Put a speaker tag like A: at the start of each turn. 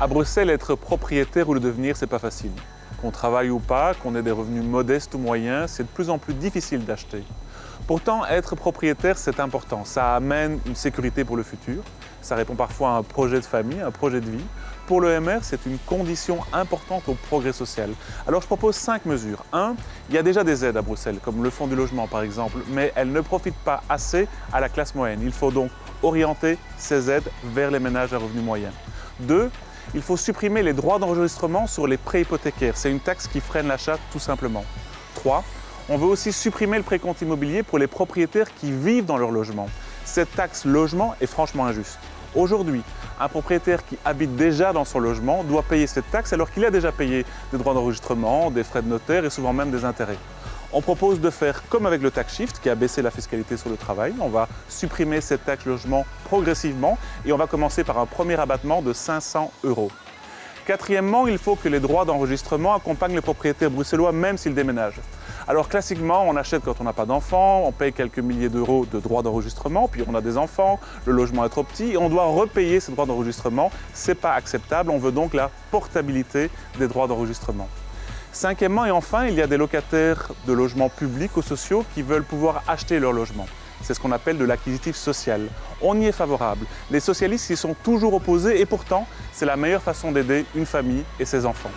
A: À Bruxelles, être propriétaire ou le devenir, c'est pas facile. Qu'on travaille ou pas, qu'on ait des revenus modestes ou moyens, c'est de plus en plus difficile d'acheter. Pourtant, être propriétaire, c'est important. Ça amène une sécurité pour le futur. Ça répond parfois à un projet de famille, un projet de vie. Pour l'EMR, c'est une condition importante au progrès social. Alors je propose 5 mesures. 1. Il y a déjà des aides à Bruxelles, comme le fonds du logement par exemple, mais elles ne profitent pas assez à la classe moyenne. Il faut donc orienter ces aides vers les ménages à revenus moyens. 2. Il faut supprimer les droits d'enregistrement sur les prêts hypothécaires. C'est une taxe qui freine l'achat tout simplement. 3. On veut aussi supprimer le précompte immobilier pour les propriétaires qui vivent dans leur logement. Cette taxe logement est franchement injuste. Aujourd'hui, un propriétaire qui habite déjà dans son logement doit payer cette taxe alors qu'il a déjà payé des droits d'enregistrement, des frais de notaire et souvent même des intérêts. On propose de faire comme avec le tax shift qui a baissé la fiscalité sur le travail. On va supprimer cette taxe logement progressivement et on va commencer par un premier abattement de 500 €. Quatrièmement, il faut que les droits d'enregistrement accompagnent les propriétaires bruxellois même s'ils déménagent. Alors classiquement, on achète quand on n'a pas d'enfants, on paye quelques milliers d'euros de droits d'enregistrement, puis on a des enfants, le logement est trop petit et on doit repayer ces droits d'enregistrement. Ce n'est pas acceptable, on veut donc la portabilité des droits d'enregistrement. Cinquièmement et enfin, il y a des locataires de logements publics ou sociaux qui veulent pouvoir acheter leur logement. C'est ce qu'on appelle de l'acquisitif social. On y est favorable. Les socialistes y sont toujours opposés et pourtant, c'est la meilleure façon d'aider une famille et ses enfants.